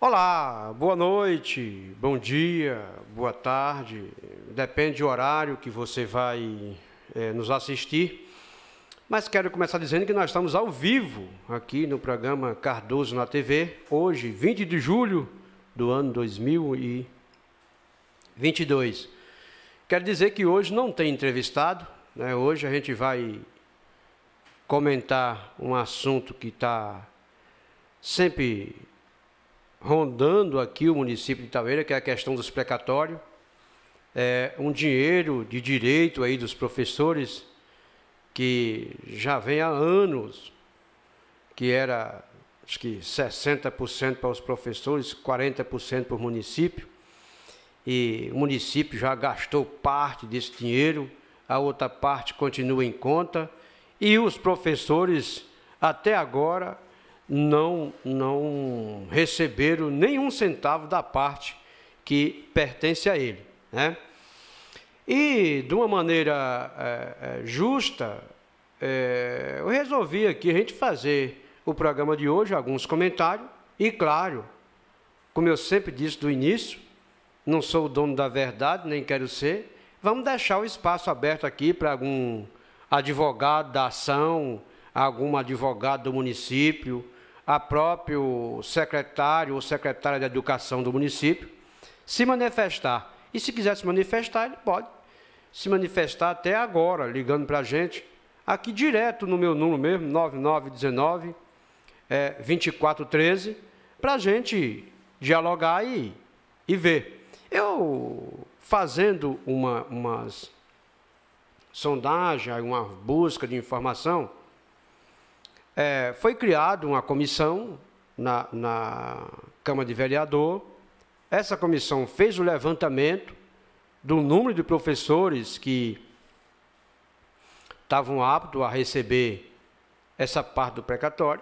Olá, boa noite, bom dia, boa tarde, depende do horário que você vai nos assistir, mas quero começar dizendo que nós estamos ao vivo aqui no programa Cardoso na TV, hoje, 20 de julho do ano 2022. Quero dizer que hoje não tem entrevistado, né? Hoje a gente vai comentar um assunto que está sempre rondando aqui o município de Itabira, que é a questão dos precatórios. É um dinheiro de direito aí dos professores que já vem há anos, que era, acho que 60% para os professores, 40% para o município, e o município já gastou parte desse dinheiro, a outra parte continua em conta, e os professores, até agora, não receberam nenhum centavo da parte que pertence a ele, né? E, de uma maneira justa, eu resolvi aqui a gente fazer o programa de hoje, alguns comentários, e claro, como eu sempre disse do início, não sou o dono da verdade, nem quero ser, vamos deixar o espaço aberto aqui para algum advogado da ação, algum advogado do município, a próprio secretário ou secretária de Educação do município, se manifestar. E se quiser se manifestar, ele pode se manifestar até agora, ligando para a gente, aqui direto no meu número mesmo, 9919-2413, para a gente dialogar e ver. Eu, fazendo umas sondagem, uma busca de informação, foi criada uma comissão na Câmara de Vereador. Essa comissão fez o levantamento do número de professores que estavam aptos a receber essa parte do precatório.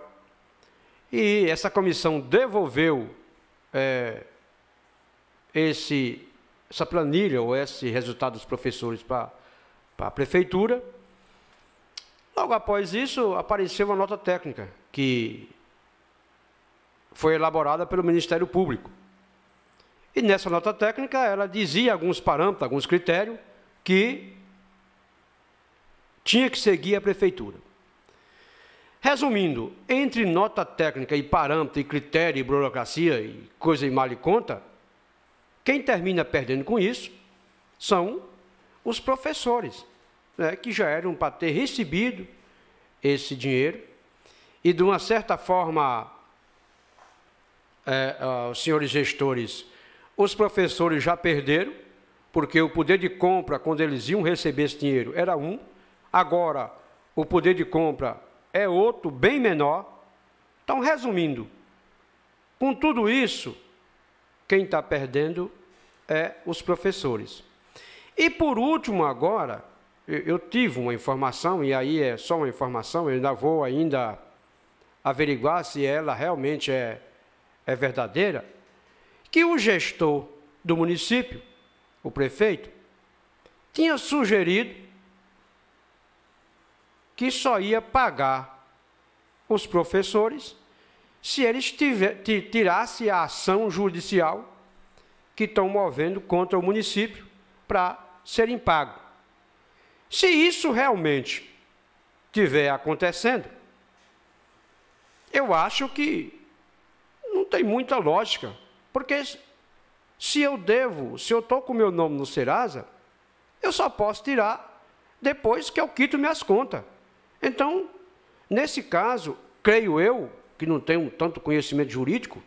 E essa comissão devolveu essa planilha ou esse resultado dos professores para a prefeitura. Logo após isso, apareceu uma nota técnica que foi elaborada pelo Ministério Público. E nessa nota técnica, ela dizia alguns parâmetros, alguns critérios que tinha que seguir a prefeitura. Resumindo, entre nota técnica e parâmetro, e critério, e burocracia, e coisa e mal e conta, quem termina perdendo com isso são os professores, né, que já eram para ter recebido esse dinheiro, e de uma certa forma, os senhores gestores, os professores já perderam, porque o poder de compra, quando eles iam receber esse dinheiro, era um, agora o poder de compra é outro, bem menor. Então, resumindo, com tudo isso, quem está perdendo é os professores. E por último agora, eu tive uma informação, e aí é só uma informação, eu ainda vou averiguar se ela realmente é verdadeira, que o gestor do município, o prefeito, tinha sugerido que só ia pagar os professores se eles tirassem a ação judicial que estão movendo contra o município para serem pagos. Se isso realmente estiver acontecendo, eu acho que não tem muita lógica, porque se eu estou com o meu nome no Serasa, eu só posso tirar depois que eu quito minhas contas. Então, nesse caso, creio eu, que não tenho tanto conhecimento jurídico,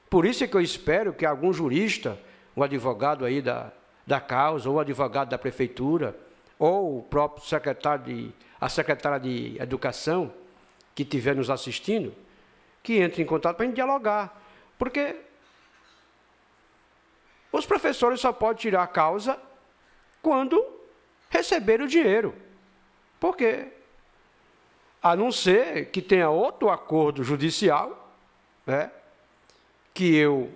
por isso é que eu espero que algum jurista, um advogado aí da causa, ou advogado da prefeitura, ou o próprio a secretária de Educação, que estiver nos assistindo, que entre em contato para a gente dialogar. Porque os professores só podem tirar a causa quando receberem o dinheiro. Porque, a não ser que tenha outro acordo judicial, né, que eu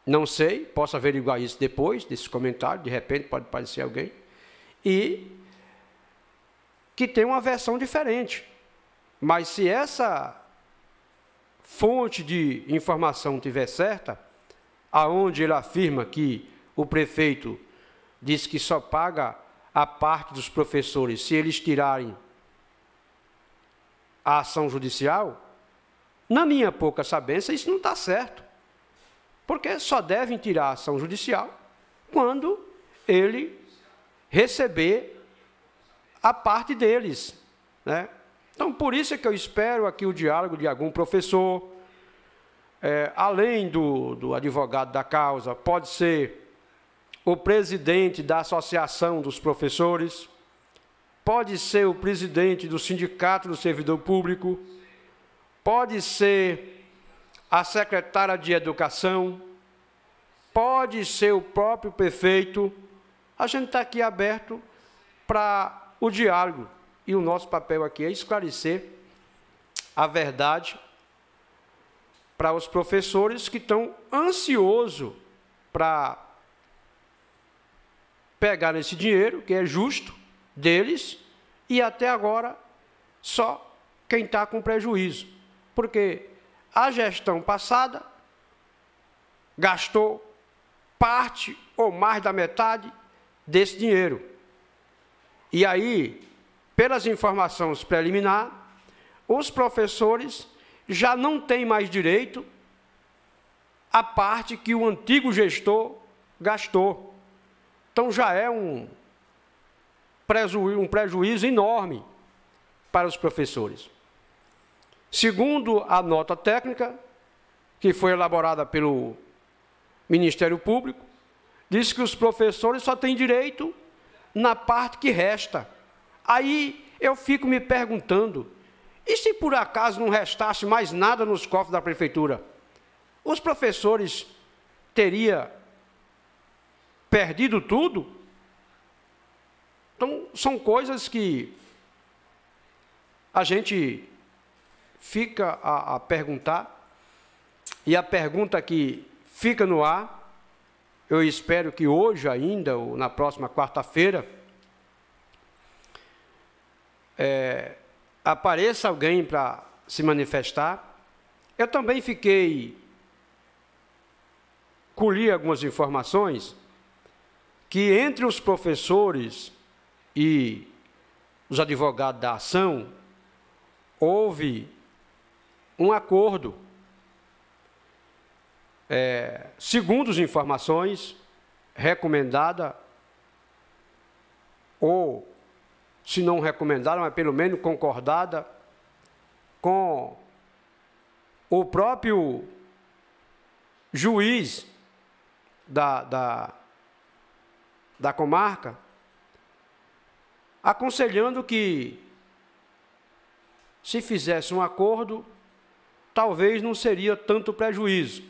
não sei, posso averiguar isso depois desse comentário, de repente pode aparecer alguém, e que tem uma versão diferente. Mas se essa fonte de informação estiver certa, aonde ele afirma que o prefeito diz que só paga a parte dos professores se eles tirarem a ação judicial, na minha pouca sabência, isso não está certo. Porque só devem tirar a ação judicial quando ele receber a parte deles, né? Então, por isso é que eu espero aqui o diálogo de algum professor, além do advogado da causa, pode ser o presidente da Associação dos Professores, pode ser o presidente do Sindicato do Servidor Público, pode ser a secretária de Educação, pode ser o próprio prefeito. A gente está aqui aberto para o diálogo, e o nosso papel aqui é esclarecer a verdade para os professores que estão ansiosos para pegar esse dinheiro, que é justo deles, e até agora só quem está com prejuízo. Porque a gestão passada gastou parte ou mais da metade desse dinheiro. E aí, pelas informações preliminares, os professores já não têm mais direito à parte que o antigo gestor gastou. Então, já é um prejuízo enorme para os professores. Segundo a nota técnica, que foi elaborada pelo Ministério Público, diz que os professores só têm direito na parte que resta. Aí eu fico me perguntando, e se por acaso não restasse mais nada nos cofres da prefeitura? Os professores teriam perdido tudo? Então, são coisas que a gente fica a perguntar, e a pergunta que fica no ar, eu espero que hoje ainda, ou na próxima quarta-feira, apareça alguém para se manifestar. Eu também colhi algumas informações que entre os professores e os advogados da ação houve um acordo. Segundo as informações, recomendada, ou se não recomendada, mas pelo menos concordada com o próprio juiz da comarca, aconselhando que, se fizesse um acordo, talvez não seria tanto prejuízo.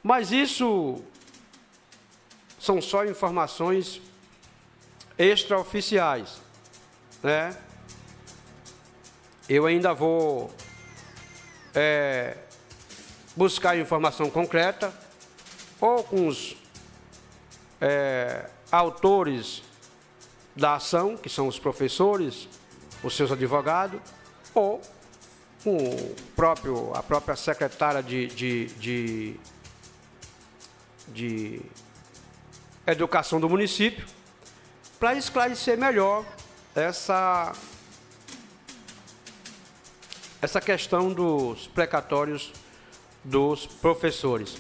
Mas isso são só informações extraoficiais, né? Eu ainda vou buscar informação concreta, ou com os autores da ação, que são os professores, os seus advogados, ou com a própria secretária de Educação do município, para esclarecer melhor essa questão dos precatórios dos professores.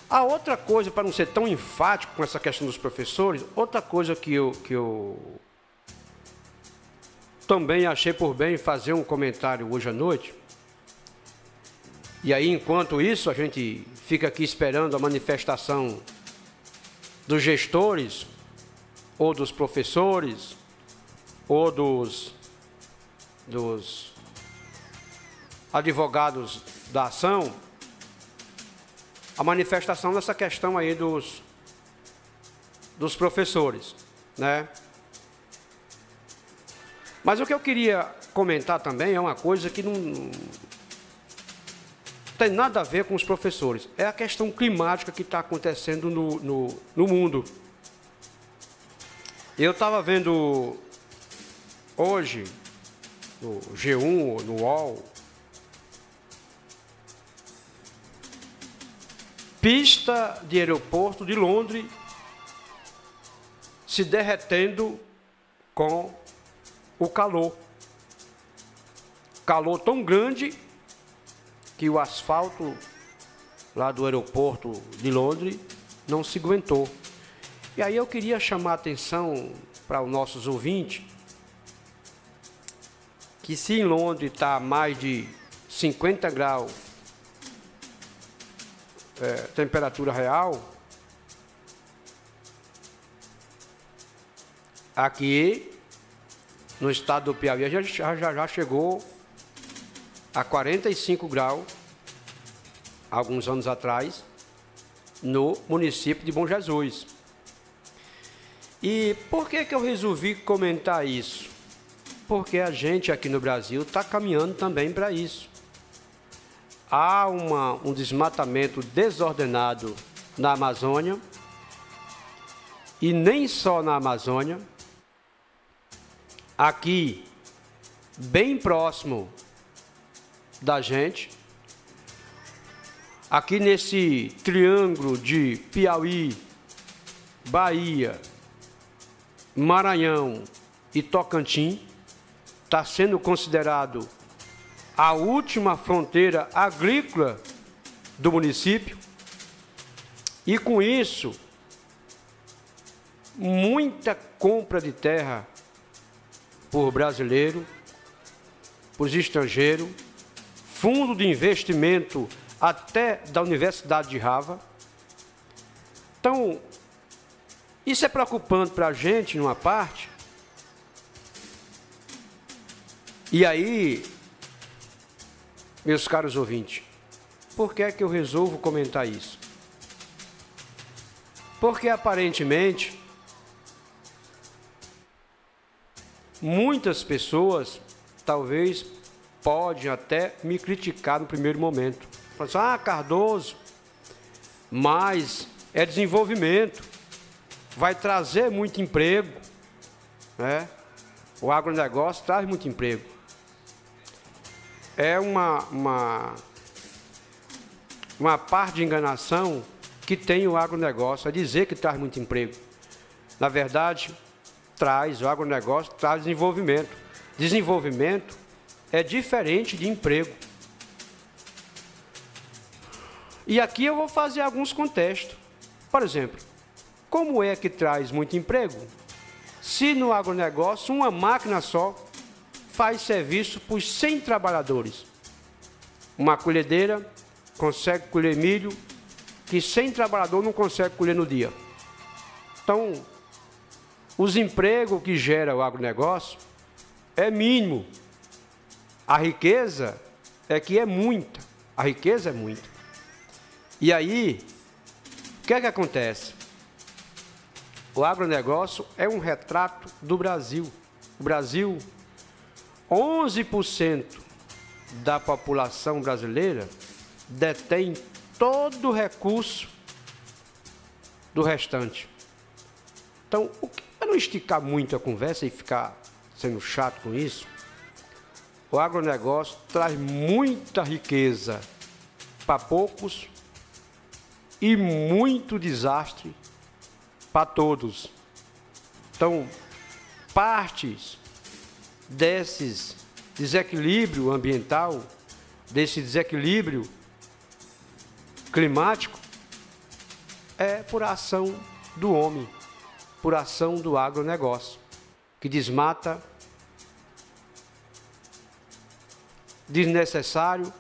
A outra coisa, para não ser tão enfático com essa questão dos professores, outra coisa que eu também achei por bem fazer um comentário hoje à noite, e aí, enquanto isso, a gente fica aqui esperando a manifestação dos gestores, ou dos professores, ou dos advogados da ação, a manifestação dessa questão aí dos professores, né? Mas o que eu queria comentar também é uma coisa que não tem nada a ver com os professores. É a questão climática que está acontecendo no mundo. Eu estava vendo hoje, no G1, no UOL, pista de aeroporto de Londres se derretendo com o calor. Calor tão grande que o asfalto lá do aeroporto de Londres não se aguentou. E aí eu queria chamar a atenção para os nossos ouvintes que se em Londres está mais de 50 graus temperatura real, aqui no estado do Piauí já chegou a 45 graus, alguns anos atrás, no município de Bom Jesus. E por que eu resolvi comentar isso? Porque a gente aqui no Brasil está caminhando também para isso. Há um desmatamento desordenado na Amazônia, e nem só na Amazônia, aqui, bem próximo da gente, aqui nesse triângulo de Piauí, Bahia, Maranhão e Tocantins, está sendo considerado a última fronteira agrícola do município, e com isso, muita compra de terra por brasileiro, por estrangeiro, fundo de investimento até da Universidade de Harvard. Então, isso é preocupante para a gente, numa parte. E aí, meus caros ouvintes, por que é que eu resolvo comentar isso? Porque, aparentemente, muitas pessoas, talvez, podem até me criticar no primeiro momento. Falam assim, ah, Cardoso, mas é desenvolvimento, vai trazer muito emprego, né? O agronegócio traz muito emprego. É uma parte de enganação que tem o agronegócio, a dizer que traz muito emprego. Na verdade, o agronegócio traz desenvolvimento. Desenvolvimento é diferente de emprego. E aqui eu vou fazer alguns contextos. Por exemplo, como é que traz muito emprego? Se no agronegócio uma máquina só faz serviço por 100 trabalhadores. Uma colhedeira consegue colher milho que 100 trabalhadores não conseguem colher no dia. Então, os empregos que gera o agronegócio é mínimo. A riqueza é que é muita. A riqueza é muita. E aí, o que é que acontece? O agronegócio é um retrato do Brasil. O Brasil, 11% da população brasileira detém todo o recurso do restante. Então, para não esticar muito a conversa e ficar sendo chato com isso, o agronegócio traz muita riqueza para poucos e muito desastre para todos. Então, partes desses desequilíbrio ambiental, desse desequilíbrio climático, é por ação do homem, por ação do agronegócio, que desmata desnecessário,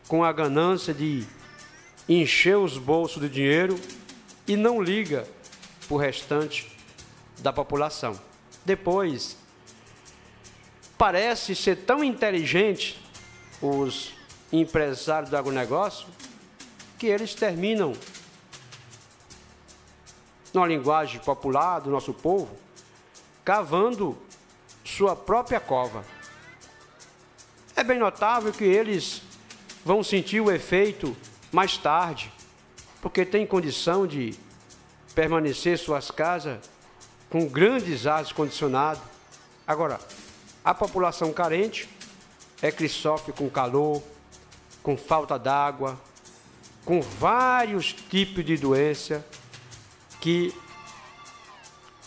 com a ganância de encher os bolsos de dinheiro e não liga para o restante da população. Depois, parece ser tão inteligente os empresários do agronegócio que eles terminam, na linguagem popular do nosso povo, cavando sua própria cova. É bem notável que eles vão sentir o efeito mais tarde, porque tem condição de permanecer suas casas com grandes ares condicionados. Agora, a população carente é que sofre com calor, com falta d'água, com vários tipos de doença que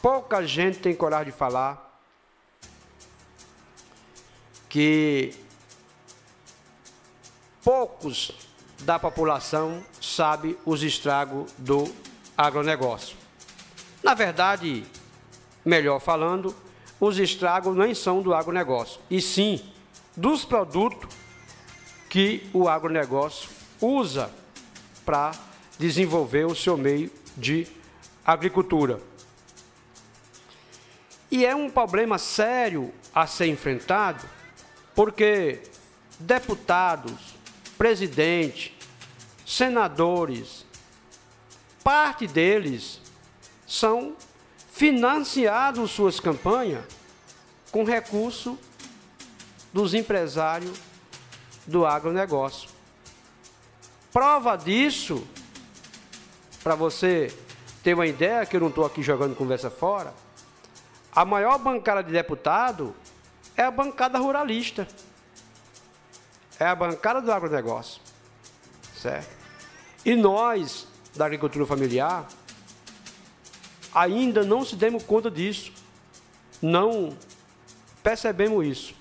pouca gente tem coragem de falar, que poucos da população sabem os estragos do agronegócio. Na verdade, melhor falando, os estragos nem são do agronegócio, e sim dos produtos que o agronegócio usa para desenvolver o seu meio de agricultura. E é um problema sério a ser enfrentado, porque deputados, presidentes, senadores, parte deles são financiados suas campanhas com recurso dos empresários do agronegócio. Prova disso, para você ter uma ideia, que eu não estou aqui jogando conversa fora, a maior bancada de deputado é a bancada ruralista, é a bancada do agronegócio, certo? E nós, da agricultura familiar, ainda não se demos conta disso, não percebemos isso.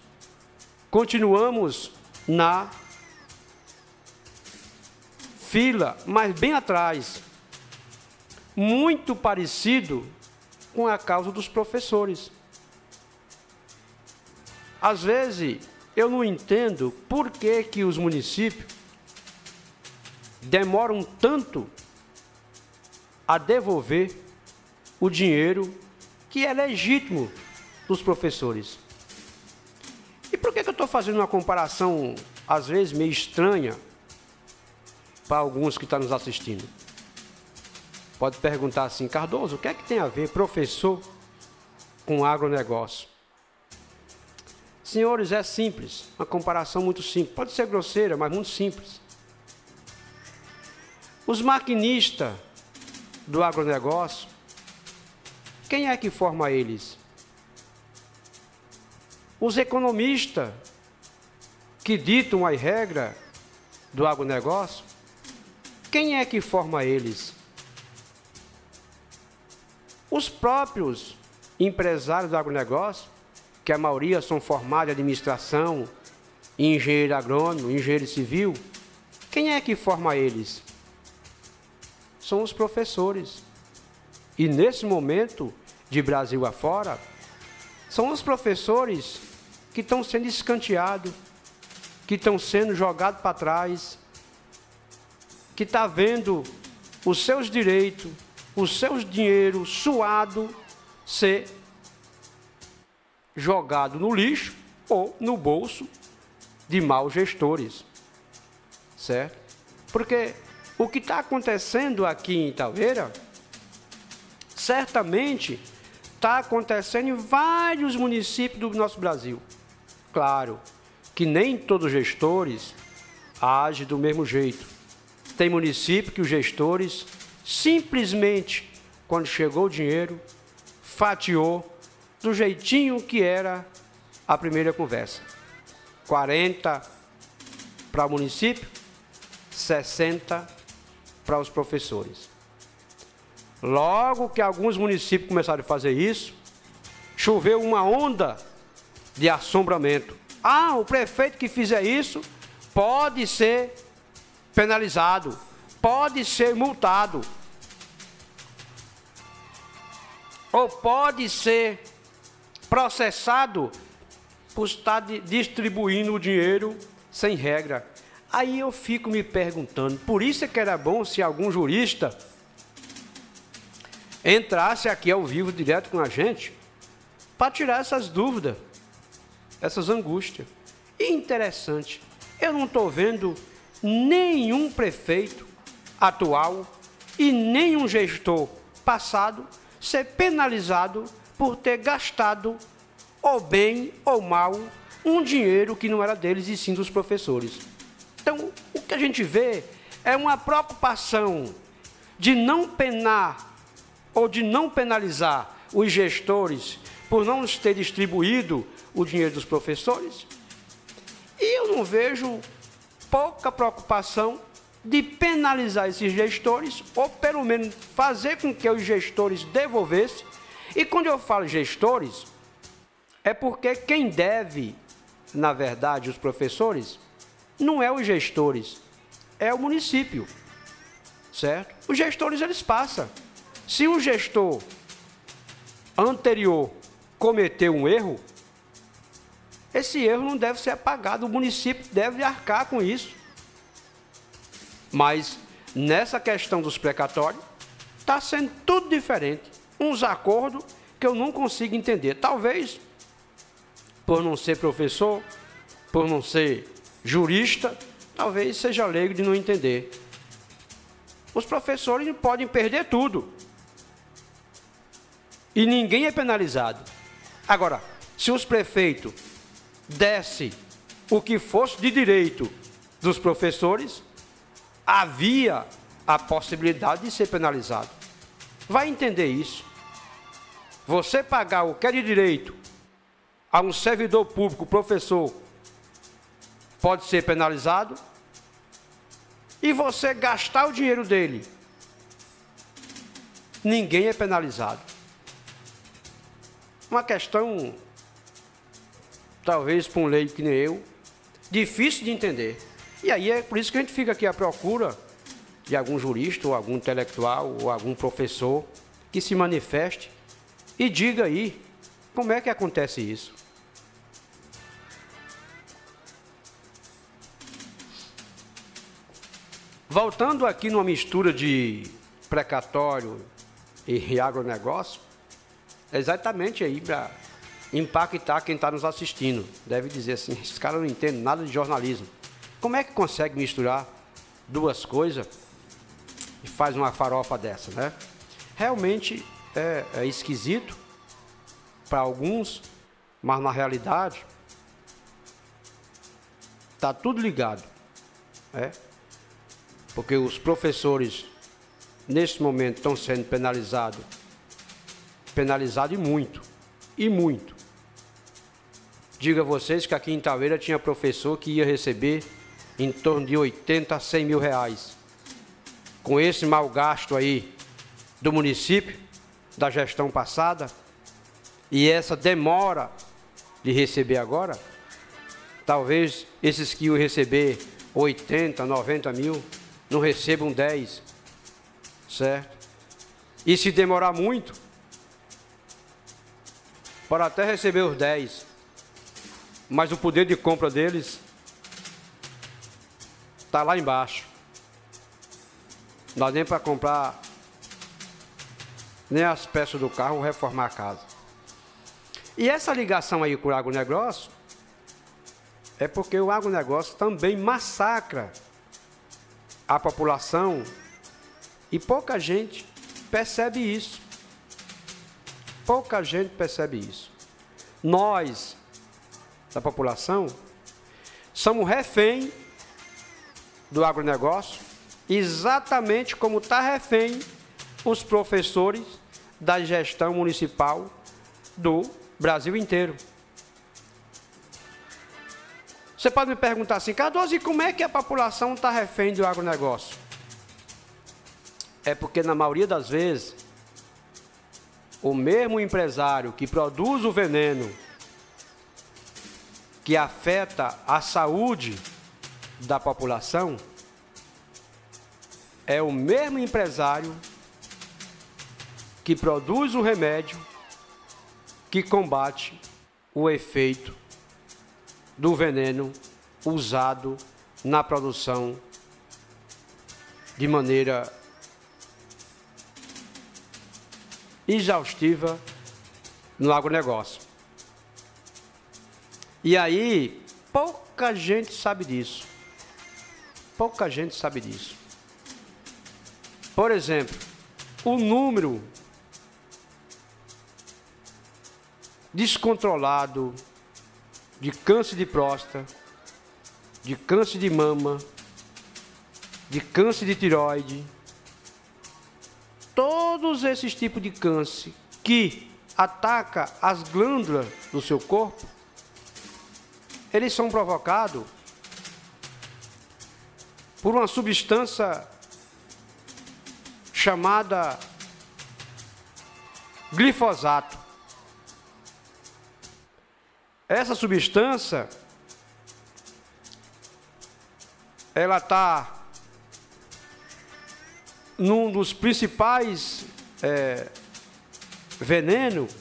Continuamos na fila, mas bem atrás, muito parecido com a causa dos professores. Às vezes, eu não entendo por que os municípios demoram tanto a devolver o dinheiro que é legítimo dos professores. E por que eu estou fazendo uma comparação, às vezes, meio estranha para alguns que estão nos assistindo? Pode perguntar assim: Cardoso, o que é que tem a ver professor com agronegócio? Senhores, é simples, uma comparação muito simples. Pode ser grosseira, mas muito simples. Os maquinistas do agronegócio, quem é que forma eles? Os economistas que ditam as regras do agronegócio, quem é que forma eles? Os próprios empresários do agronegócio, que a maioria são formados em administração, engenheiro agrônomo, engenheiro civil, quem é que forma eles? São os professores. E nesse momento, de Brasil afora, são os professores que estão sendo escanteados, que estão sendo jogados para trás, que estão vendo os seus direitos, os seus dinheiros suados ser jogado no lixo ou no bolso de maus gestores, certo? Porque o que está acontecendo aqui em Itabira, certamente está acontecendo em vários municípios do nosso Brasil. Claro que nem todos os gestores agem do mesmo jeito. Tem município que os gestores simplesmente, quando chegou o dinheiro, fatiou do jeitinho que era a primeira conversa. 40 para o município, 60 para os professores. Logo que alguns municípios começaram a fazer isso, choveu uma onda de assombramento. Ah, o prefeito que fizer isso pode ser penalizado, pode ser multado, ou pode ser processado por estar distribuindo o dinheiro sem regra. Aí eu fico me perguntando, por isso é que era bom se algum jurista entrasse aqui ao vivo, direto com a gente, para tirar essas dúvidas, essas angústias. E interessante, eu não estou vendo nenhum prefeito atual e nenhum gestor passado ser penalizado por ter gastado, ou bem ou mal, um dinheiro que não era deles e sim dos professores. Então, o que a gente vê é uma preocupação de não penar ou de não penalizar os gestores por não ter distribuído o dinheiro dos professores. E eu não vejo pouca preocupação de penalizar esses gestores, ou pelo menos fazer com que os gestores devolvessem. E quando eu falo gestores, é porque quem deve, na verdade, os professores, não é os gestores, é o município, certo? Os gestores, eles passam. Se o gestor anterior cometeu um erro, esse erro não deve ser apagado, o município deve arcar com isso. Mas, nessa questão dos precatórios, está sendo tudo diferente. Uns acordos que eu não consigo entender. Talvez, por não ser professor, por não ser jurista, talvez seja leigo de não entender. Os professores podem perder tudo. E ninguém é penalizado. Agora, se os prefeitos dessem o que fosse de direito dos professores, havia a possibilidade de ser penalizado. Vai entender isso. Você pagar o que é de direito a um servidor público, professor, pode ser penalizado, e você gastar o dinheiro dele, ninguém é penalizado. Uma questão, talvez para um leigo que nem eu, difícil de entender. E aí é por isso que a gente fica aqui à procura de algum jurista, ou algum intelectual, ou algum professor que se manifeste e diga aí como é que acontece isso. Voltando aqui numa mistura de precatório e agronegócio, é exatamente aí para impactar quem está nos assistindo. Deve dizer assim, esses caras não entendem nada de jornalismo. Como é que consegue misturar duas coisas e faz uma farofa dessa, né? Realmente é esquisito para alguns, mas na realidade está tudo ligado, né? Porque os professores, neste momento, estão sendo penalizados e muito. Digo a vocês que aqui em Tavera tinha professor que ia receber em torno de 80 a 100 mil reais. Com esse mau gasto aí do município, da gestão passada, e essa demora de receber agora, talvez esses que iam receber 80, 90 mil, não recebam 10, certo? E se demorar muito, pode até receber os 10, mas o poder de compra deles está lá embaixo. Não dá nem para comprar nem as peças do carro ou reformar a casa. E essa ligação aí com o agronegócio é porque o agronegócio também massacra a população e pouca gente percebe isso. Pouca gente percebe isso. Nós, da população, somos refém do agronegócio, exatamente como está refém os professores da gestão municipal do Brasil inteiro. Você pode me perguntar assim, Cardoso, e como é que a população está refém do agronegócio? É porque, na maioria das vezes, o mesmo empresário que produz o veneno que afeta a saúde da população é o mesmo empresário que produz o remédio que combate o efeito do veneno usado na produção de maneira exaustiva no agronegócio. E aí, pouca gente sabe disso. Pouca gente sabe disso. Por exemplo, o número descontrolado de câncer de próstata, de câncer de mama, de câncer de tireoide, todos esses tipos de câncer que atacam as glândulas do seu corpo, eles são provocados por uma substância chamada glifosato. Essa substância, ela está num dos principais venenos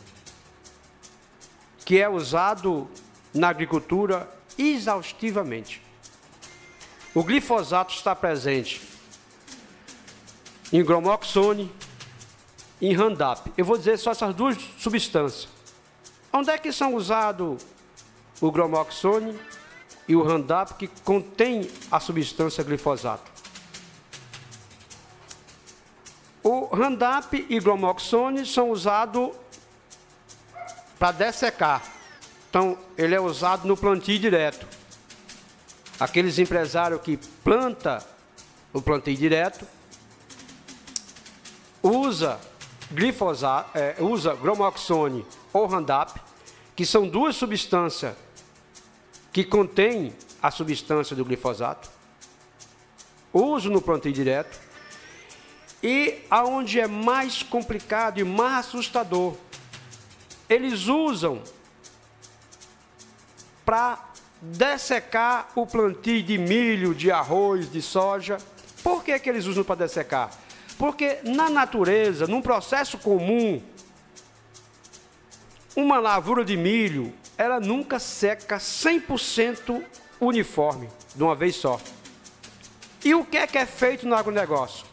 que é usado na agricultura exaustivamente. O glifosato está presente em bromoxone, em Roundup. Eu vou dizer só essas duas substâncias. Onde é que são usados o bromoxone e o Roundup, que contém a substância glifosato? O Roundup e bromoxone são usados para dessecar. Então, ele é usado no plantio direto. Aqueles empresários que plantam o plantio direto, usa glifosato, usa bromoxone ou Roundup, que são duas substâncias que contêm a substância do glifosato, uso no plantio direto, e aonde é mais complicado e mais assustador, eles usam para dessecar o plantio de milho, de arroz, de soja. Por que eles usam para dessecar? Porque na natureza, num processo comum, uma lavoura de milho, ela nunca seca 100% uniforme, de uma vez só. E o que é feito no agronegócio?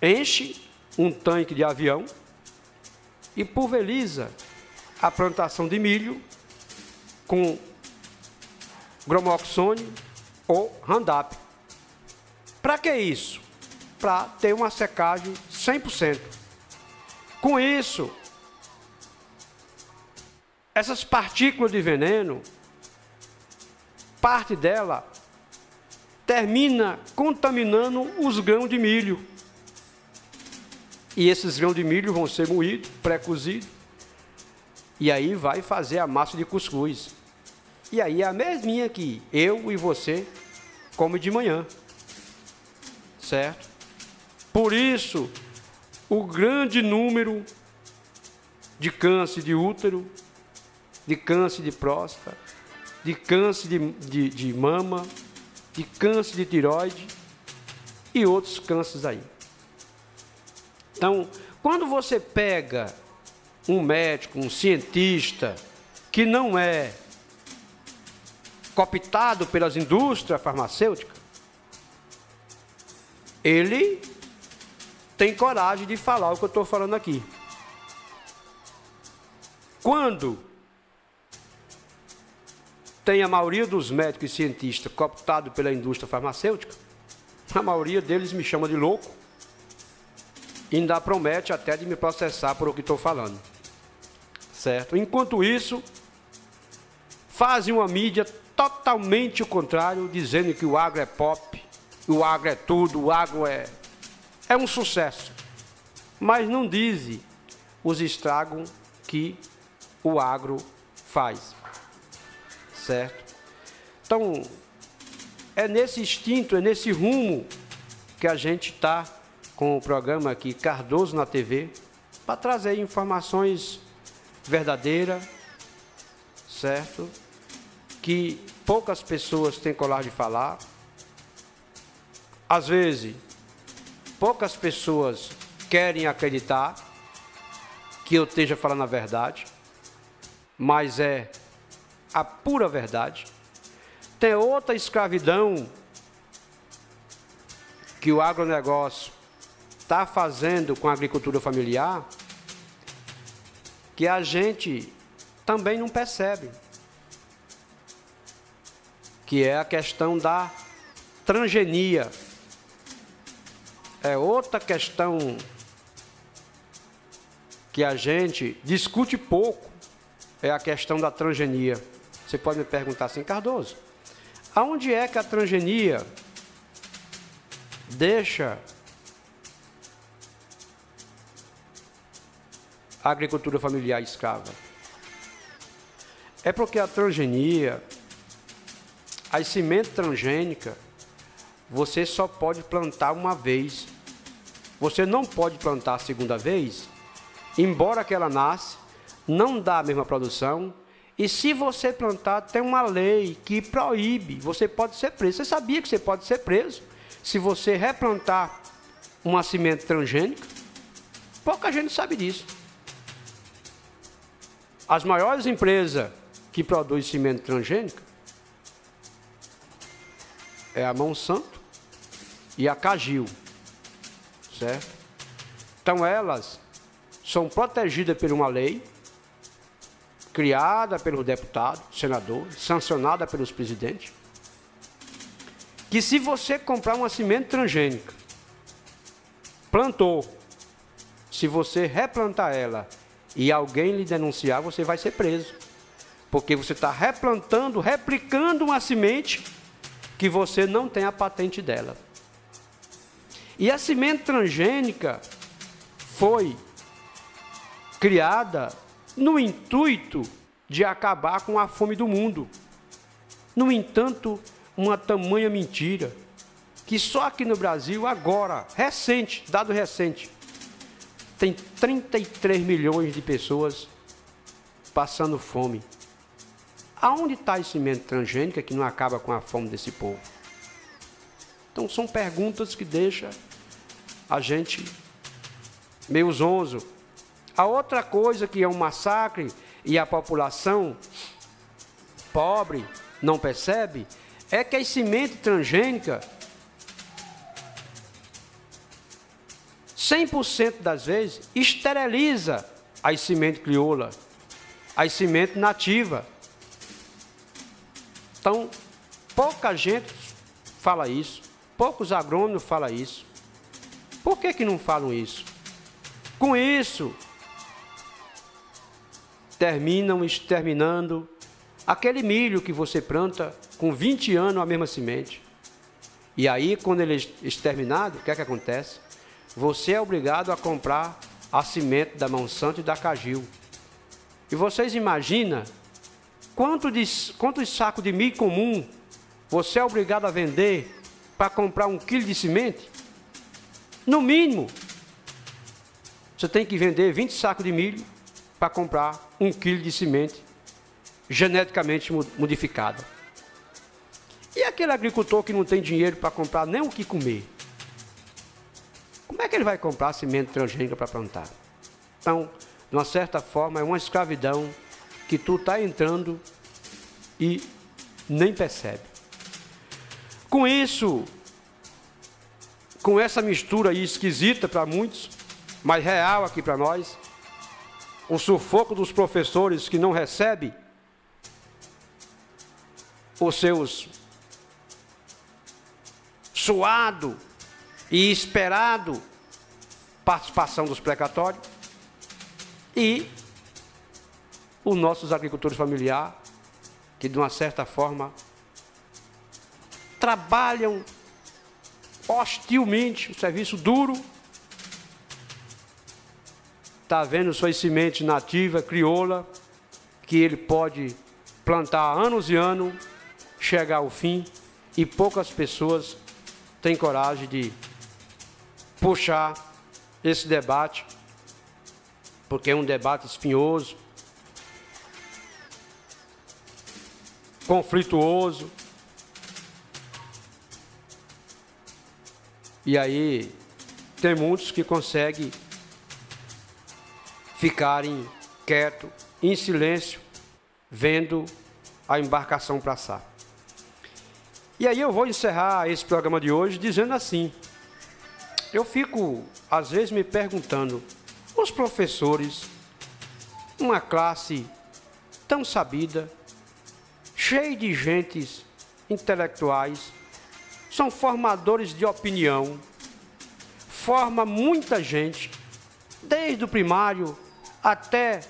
Enche um tanque de avião e pulveriza a plantação de milho com bromoxone ou Roundup. Para que isso? Para ter uma secagem 100%. Com isso, essas partículas de veneno, parte dela termina contaminando os grãos de milho. E esses grãos de milho vão ser moídos, pré-cozidos, e aí vai fazer a massa de cuscuz. E aí é a mesminha que eu e você come de manhã, certo? Por isso, o grande número de câncer de útero, de câncer de próstata, de câncer de mama, de câncer de tireoide e outros cânceres aí. Então, quando você pega um médico, um cientista, que não é cooptado pelas indústrias farmacêuticas, ele tem coragem de falar o que eu estou falando aqui. Quando tem a maioria dos médicos e cientistas cooptados pela indústria farmacêutica, a maioria deles me chama de louco e ainda promete até de me processar por o que estou falando, certo? Enquanto isso, fazem uma mídia totalmente o contrário, dizendo que o agro é pop, o agro é tudo, o agro é um sucesso, mas não dizem os estragos que o agro faz, certo? Então, é nesse instinto, é nesse rumo que a gente está com o programa aqui Cardoso na TV, para trazer informações verdadeiras, certo? Que poucas pessoas têm coragem de falar. Às vezes, poucas pessoas querem acreditar que eu esteja falando a verdade, mas é a pura verdade. Tem outra escravidão que o agronegócio está fazendo com a agricultura familiar, que a gente também não percebe, que é a questão da transgenia. É outra questão que a gente discute pouco, é a questão da transgenia. Você pode me perguntar assim, Cardoso, aonde é que a transgenia deixa a agricultura familiar escrava? É porque a transgenia, as sementes transgênicas, você só pode plantar uma vez. Você não pode plantar a segunda vez, embora que ela nasce, não dá a mesma produção. E se você plantar, tem uma lei que proíbe, você pode ser preso. Você sabia que você pode ser preso se você replantar uma semente transgênica? Pouca gente sabe disso. As maiores empresas que produzem semente transgênica é a Monsanto e a Cargill, certo? Então elas são protegidas por uma lei criada pelo deputado, senador, sancionada pelos presidentes, que se você comprar uma semente transgênica, plantou, se você replantar ela e alguém lhe denunciar, você vai ser preso, porque você está replantando, replicando uma semente que você não tem a patente dela. E a semente transgênica foi criada no intuito de acabar com a fome do mundo. No entanto, uma tamanha mentira, que só aqui no Brasil, agora, recente, dado recente, tem 33 milhões de pessoas passando fome. Aonde está a semente transgênica que não acaba com a fome desse povo? Então, são perguntas que deixam a gente meio zonzo. A outra coisa que é um massacre e a população pobre não percebe é que a semente transgênica, 100% das vezes, esteriliza a semente crioula, a semente nativa. Então, pouca gente fala isso, poucos agrônomos falam isso. Por que não falam isso? Com isso, terminam exterminando aquele milho que você planta com 20 anos a mesma semente. E aí, quando ele é exterminado, o que é que acontece? Você é obrigado a comprar a semente da Monsanto e da Cargill. E vocês imaginam quantos sacos de milho comum você é obrigado a vender para comprar 1 quilo de semente? No mínimo, você tem que vender 20 sacos de milho para comprar 1 quilo de semente geneticamente modificada. E aquele agricultor que não tem dinheiro para comprar nem o que comer? Como é que ele vai comprar semente transgênica para plantar? Então, de uma certa forma, é uma escravidão que tu está entrando e nem percebe. Com isso, com essa mistura aí esquisita para muitos, mas real aqui para nós, o sufoco dos professores que não recebem os seus suado e esperado participação dos precatórios, e os nossos agricultores familiares, que de uma certa forma trabalham hostilmente, o serviço duro, está vendo suas sementes nativas, crioula, que ele pode plantar anos e anos, chegar ao fim, e poucas pessoas têm coragem de puxar esse debate, porque é um debate espinhoso, conflituoso. E aí tem muitos que conseguem ficarem quietos, em silêncio, vendo a embarcação passar. E aí eu vou encerrar esse programa de hoje dizendo assim: eu fico, às vezes, me perguntando, os professores, uma classe tão sabida, cheia de gentes intelectuais, são formadores de opinião, forma muita gente, desde o primário até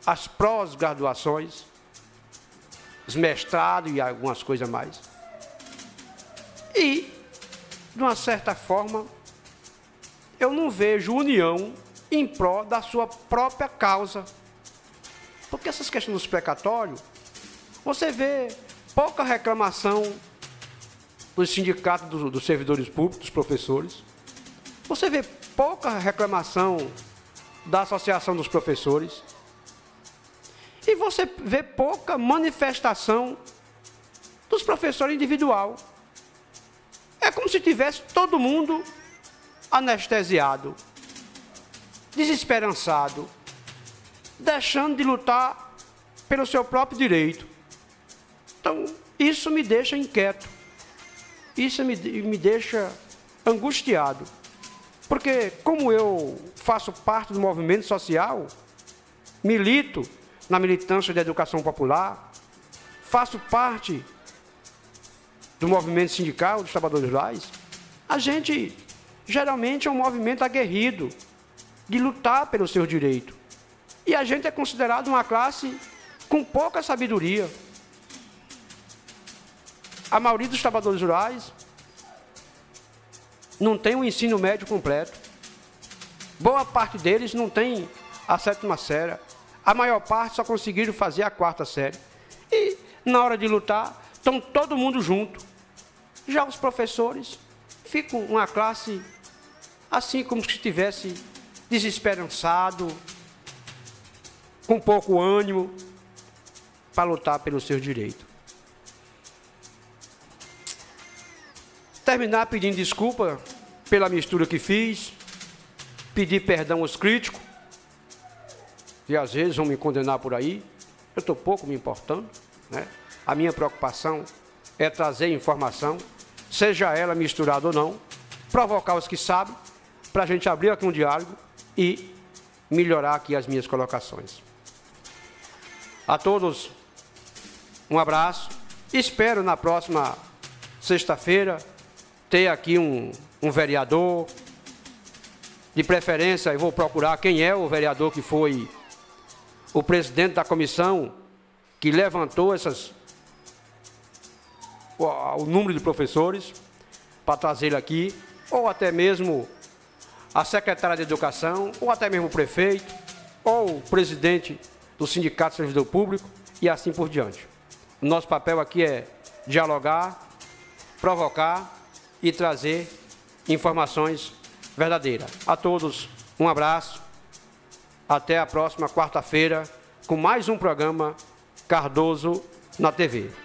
as pós-graduações, os mestrados e algumas coisas mais. E, de uma certa forma, eu não vejo união em prol da sua própria causa. Porque essas questões dos precatórios, você vê pouca reclamação dos sindicatos dos servidores públicos, dos professores. Você vê pouca reclamação da Associação dos Professores. E você vê pouca manifestação dos professores individual. É como se tivesse todo mundo anestesiado, desesperançado, deixando de lutar pelo seu próprio direito. Então, isso me deixa inquieto. Isso me deixa angustiado. Porque, como eu faço parte do movimento social, milito na militância da educação popular, faço parte do movimento sindical dos trabalhadores rurais, a gente geralmente é um movimento aguerrido de lutar pelos seus direitos. E a gente é considerado uma classe com pouca sabedoria. A maioria dos trabalhadores rurais não tem um ensino médio completo. Boa parte deles não tem a 7ª série. A maior parte só conseguiram fazer a 4ª série. E, na hora de lutar, estão todo mundo junto. Já os professores ficam uma classe assim como se estivesse desesperançado, com pouco ânimo para lutar pelos seus direitos. Terminar pedindo desculpa pela mistura que fiz, pedir perdão aos críticos, e às vezes vão me condenar por aí. Eu estou pouco me importando, né? A minha preocupação é trazer informação, seja ela misturada ou não, provocar os que sabem, para a gente abrir aqui um diálogo e melhorar aqui as minhas colocações. A todos, um abraço. Espero na próxima sexta-feira ter aqui um vereador. De preferência, eu vou procurar quem é o vereador que foi o presidente da comissão que levantou o número de professores, para trazer ele aqui, ou até mesmo a secretária de Educação, ou até mesmo o prefeito, ou o presidente do Sindicato Servidor Público, e assim por diante. O nosso papel aqui é dialogar, provocar e trazer informações verdadeiras. A todos, um abraço. Até a próxima quarta-feira, com mais um programa Cardoso na TV.